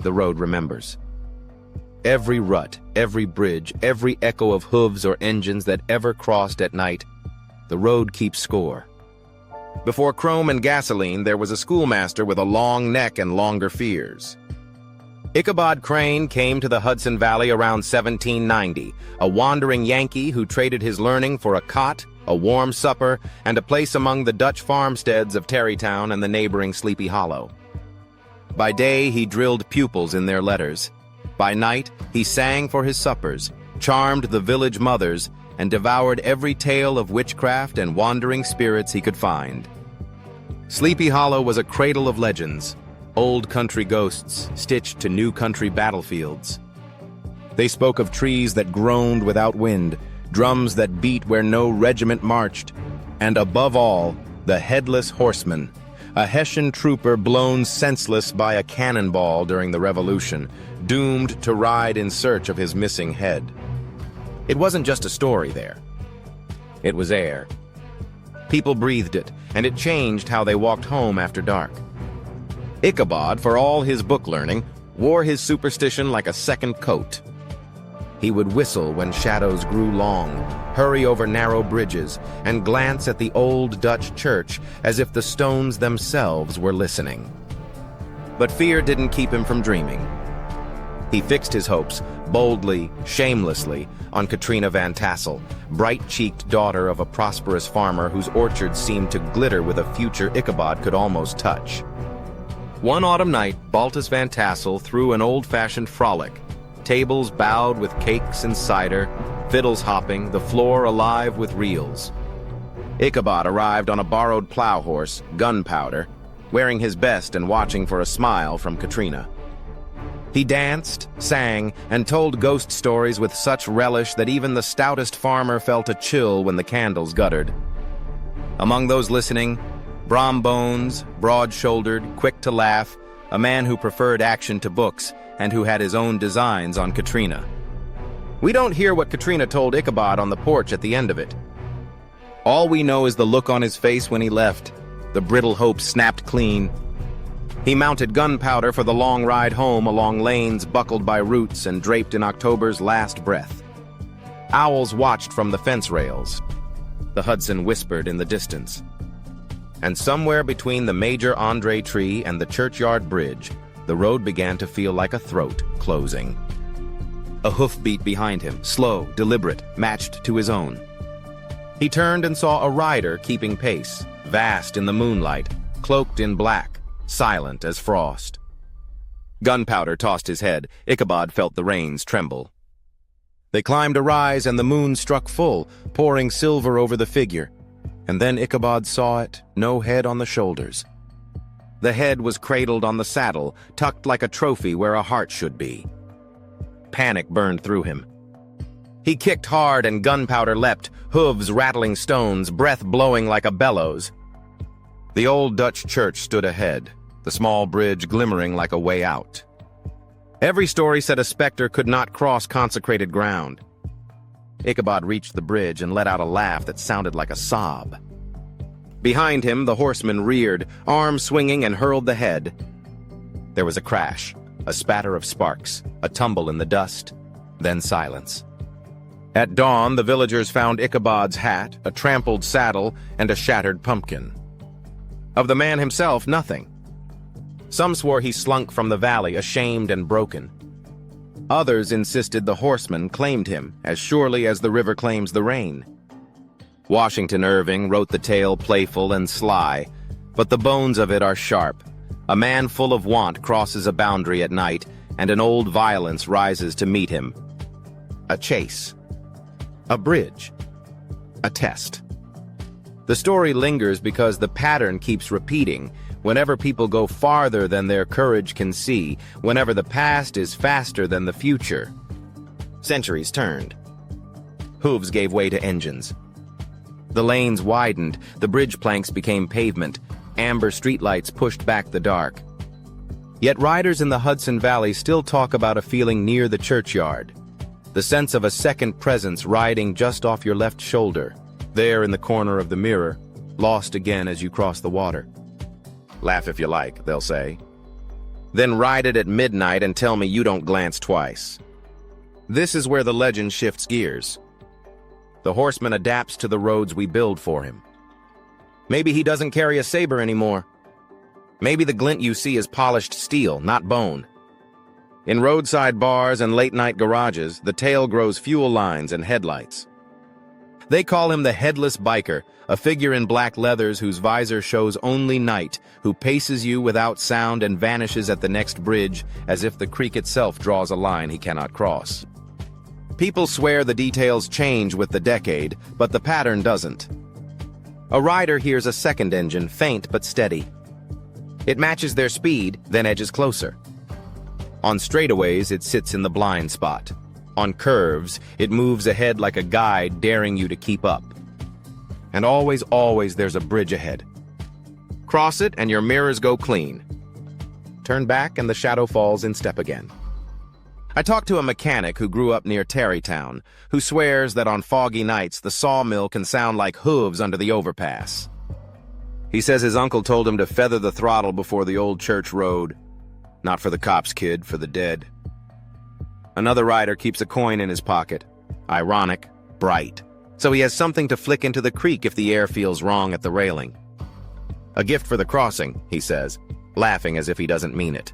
the road remembers. Every rut, every bridge, every echo of hooves or engines that ever crossed at night, the road keeps score. Before chrome and gasoline, there was a schoolmaster with a long neck and longer fears. Ichabod Crane came to the Hudson Valley around 1790, a wandering Yankee who traded his learning for a cot, a warm supper, and a place among the Dutch farmsteads of Tarrytown and the neighboring Sleepy Hollow. By day, he drilled pupils in their letters. By night, he sang for his suppers, charmed the village mothers, and devoured every tale of witchcraft and wandering spirits he could find. Sleepy Hollow was a cradle of legends, old country ghosts stitched to new country battlefields. They spoke of trees that groaned without wind, drums that beat where no regiment marched, and above all, the Headless Horseman, a Hessian trooper blown senseless by a cannonball during the Revolution, doomed to ride in search of his missing head. It wasn't just a story there. It was air. People breathed it, and it changed how they walked home after dark. Ichabod, for all his book learning, wore his superstition like a second coat. He would whistle when shadows grew long, hurry over narrow bridges, and glance at the old Dutch church as if the stones themselves were listening. But fear didn't keep him from dreaming. He fixed his hopes, boldly, shamelessly, on Katrina Van Tassel, bright-cheeked daughter of a prosperous farmer whose orchard seemed to glitter with a future Ichabod could almost touch. One autumn night, Baltus Van Tassel threw an old-fashioned frolic, tables bowed with cakes and cider, fiddles hopping, the floor alive with reels. Ichabod arrived on a borrowed plow horse, Gunpowder, wearing his best and watching for a smile from Katrina. He danced, sang, and told ghost stories with such relish that even the stoutest farmer felt a chill when the candles guttered. Among those listening, Brom Bones, broad-shouldered, quick to laugh, a man who preferred action to books and who had his own designs on Katrina. We don't hear what Katrina told Ichabod on the porch at the end of it. All we know is the look on his face when he left. The brittle hope snapped clean. He mounted Gunpowder for the long ride home along lanes buckled by roots and draped in October's last breath. Owls watched from the fence rails. The Hudson whispered in the distance. And somewhere between the Major Andre tree and the churchyard bridge, the road began to feel like a throat closing. A hoof beat behind him, slow, deliberate, matched to his own. He turned and saw a rider keeping pace, vast in the moonlight, cloaked in black, silent as frost. Gunpowder tossed his head. Ichabod felt the reins tremble. They climbed a rise and the moon struck full, pouring silver over the figure. And then Ichabod saw it, no head on the shoulders. The head was cradled on the saddle, tucked like a trophy where a heart should be. Panic burned through him. He kicked hard and Gunpowder leapt, hooves rattling stones, breath blowing like a bellows. The old Dutch church stood ahead, the small bridge glimmering like a way out. Every story said a specter could not cross consecrated ground. Ichabod reached the bridge and let out a laugh that sounded like a sob. Behind him, the horseman reared, arms swinging, and hurled the head. There was a crash, a spatter of sparks, a tumble in the dust, then silence. At dawn, the villagers found Ichabod's hat, a trampled saddle, and a shattered pumpkin. Of the man himself, nothing. Some swore he slunk from the valley, ashamed and broken. Others insisted the horseman claimed him, as surely as the river claims the rain. Washington Irving wrote the tale playful and sly, but the bones of it are sharp. A man full of want crosses a boundary at night, and an old violence rises to meet him. A chase. A bridge. A test. The story lingers because the pattern keeps repeating, whenever people go farther than their courage can see, whenever the past is faster than the future. Centuries turned. Hooves gave way to engines. The lanes widened, the bridge planks became pavement, amber streetlights pushed back the dark. Yet riders in the Hudson Valley still talk about a feeling near the churchyard, the sense of a second presence riding just off your left shoulder, there in the corner of the mirror, lost again as you cross the water. Laugh if you like, they'll say. Then ride it at midnight and tell me you don't glance twice. This is where the legend shifts gears. The horseman adapts to the roads we build for him. Maybe he doesn't carry a saber anymore. Maybe the glint you see is polished steel, not bone. In roadside bars and late-night garages, the tale grows fuel lines and headlights. They call him the Headless Biker, a figure in black leathers whose visor shows only night, who paces you without sound and vanishes at the next bridge as if the creek itself draws a line he cannot cross. People swear the details change with the decade, but the pattern doesn't. A rider hears a second engine, faint but steady. It matches their speed, then edges closer. On straightaways, it sits in the blind spot. On curves, it moves ahead like a guide daring you to keep up. And always, always there's a bridge ahead. Cross it and your mirrors go clean. Turn back and the shadow falls in step again. I talked to a mechanic who grew up near Tarrytown, who swears that on foggy nights the sawmill can sound like hooves under the overpass. He says his uncle told him to feather the throttle before the old church road. Not for the cops, kid, for the dead. Another rider keeps a coin in his pocket. Ironic, bright. So he has something to flick into the creek if the air feels wrong at the railing. A gift for the crossing, he says, laughing as if he doesn't mean it.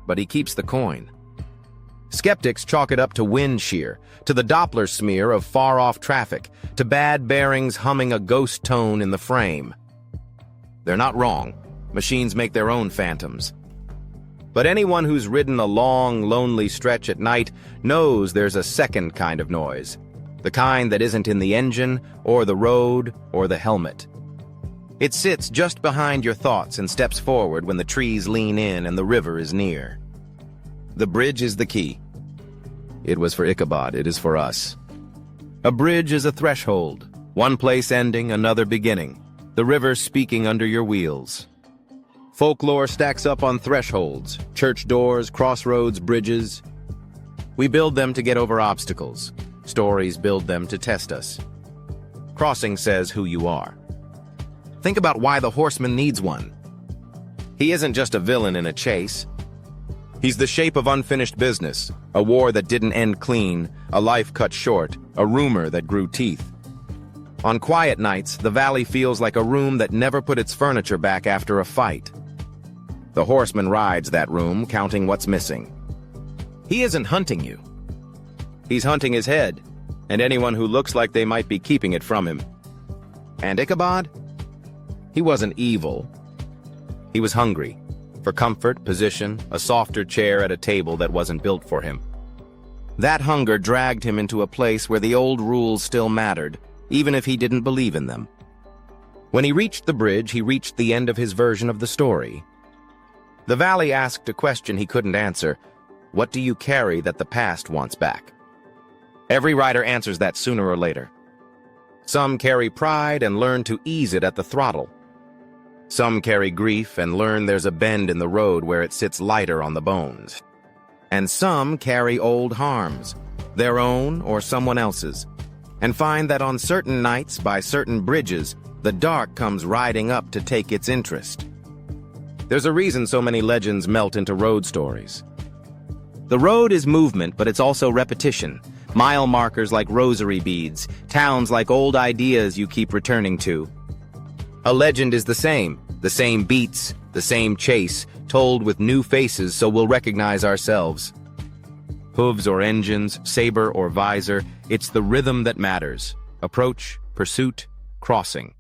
But he keeps the coin. Skeptics chalk it up to wind shear, to the Doppler smear of far-off traffic, to bad bearings humming a ghost tone in the frame. They're not wrong. Machines make their own phantoms. But anyone who's ridden a long, lonely stretch at night knows there's a second kind of noise. The kind that isn't in the engine, or the road, or the helmet. It sits just behind your thoughts and steps forward when the trees lean in and the river is near. The bridge is the key. It was for Ichabod, it is for us. A bridge is a threshold, one place ending, another beginning, the river speaking under your wheels. Folklore stacks up on thresholds, church doors, crossroads, bridges. We build them to get over obstacles. Stories build them to test us. Crossing says who you are. Think about why the horseman needs one. He isn't just a villain in a chase. He's the shape of unfinished business, a war that didn't end clean, a life cut short, a rumor that grew teeth. On quiet nights, the valley feels like a room that never put its furniture back after a fight. The horseman rides that room, counting what's missing. He isn't hunting you. He's hunting his head, and anyone who looks like they might be keeping it from him. And Ichabod? He wasn't evil. He was hungry. For comfort, position, a softer chair at a table that wasn't built for him. That hunger dragged him into a place where the old rules still mattered, even if he didn't believe in them. When he reached the bridge, he reached the end of his version of the story. The valley asked a question he couldn't answer. What do you carry that the past wants back? Every rider answers that sooner or later. Some carry pride and learn to ease it at the throttle. Some carry grief and learn there's a bend in the road where it sits lighter on the bones. And some carry old harms, their own or someone else's, and find that on certain nights by certain bridges, the dark comes riding up to take its interest. There's a reason so many legends melt into road stories. The road is movement, but it's also repetition. Mile markers like rosary beads, towns like old ideas you keep returning to. A legend is the same beats, the same chase, told with new faces so we'll recognize ourselves. Hooves or engines, saber or visor, it's the rhythm that matters. Approach, pursuit, crossing.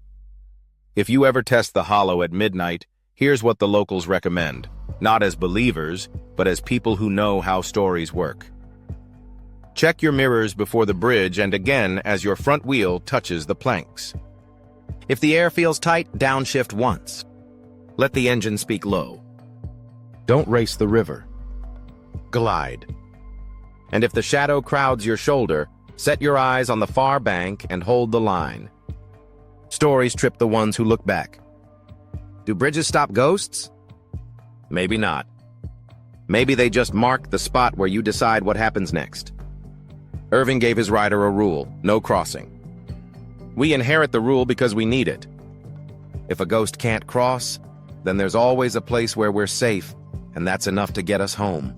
If you ever test the hollow at midnight, here's what the locals recommend. Not as believers, but as people who know how stories work. Check your mirrors before the bridge and again as your front wheel touches the planks. If the air feels tight, downshift once. Let the engine speak low. Don't race the river. Glide. And if the shadow crowds your shoulder, set your eyes on the far bank and hold the line. Stories trip the ones who look back. Do bridges stop ghosts? Maybe not. Maybe they just mark the spot where you decide what happens next. Irving gave his rider a rule: no crossing. We inherit the rule because we need it. If a ghost can't cross, then there's always a place where we're safe, and that's enough to get us home.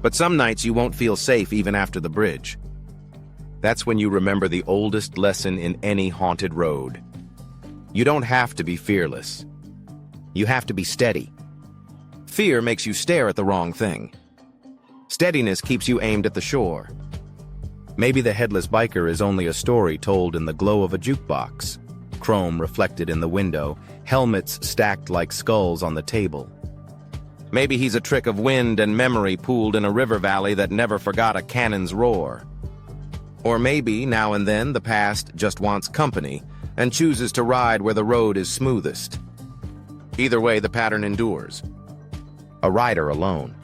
But some nights you won't feel safe even after the bridge. That's when you remember the oldest lesson in any haunted road. You don't have to be fearless. You have to be steady. Fear makes you stare at the wrong thing. Steadiness keeps you aimed at the shore. Maybe the Headless Biker is only a story told in the glow of a jukebox. Chrome reflected in the window, helmets stacked like skulls on the table. Maybe he's a trick of wind and memory pooled in a river valley that never forgot a cannon's roar. Or maybe, now and then, the past just wants company and chooses to ride where the road is smoothest. Either way, the pattern endures. A rider alone.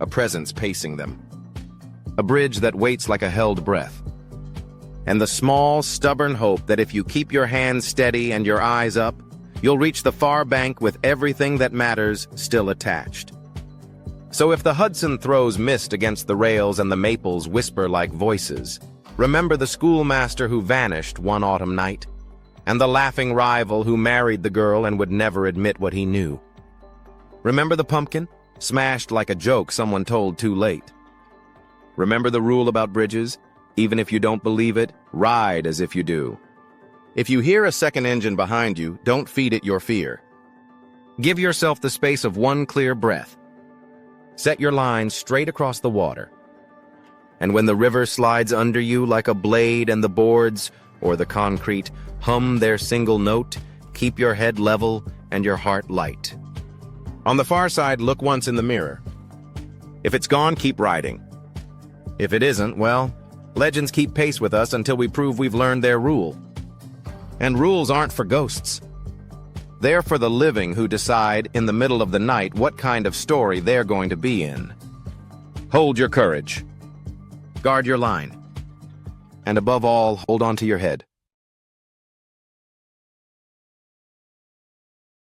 A presence pacing them. A bridge that waits like a held breath. And the small, stubborn hope that if you keep your hands steady and your eyes up, you'll reach the far bank with everything that matters still attached. So if the Hudson throws mist against the rails and the maples whisper like voices, remember the schoolmaster who vanished one autumn night, and the laughing rival who married the girl and would never admit what he knew. Remember the pumpkin, smashed like a joke someone told too late. Remember the rule about bridges? Even if you don't believe it, ride as if you do. If you hear a second engine behind you, don't feed it your fear. Give yourself the space of one clear breath. Set your line straight across the water. And when the river slides under you like a blade and the boards, or the concrete, hum their single note, keep your head level and your heart light. On the far side, look once in the mirror. If it's gone, keep riding. If it isn't, well, legends keep pace with us until we prove we've learned their rule. And rules aren't for ghosts. They're for the living who decide in the middle of the night what kind of story they're going to be in. Hold your courage. Guard your line. And above all, hold on to your head.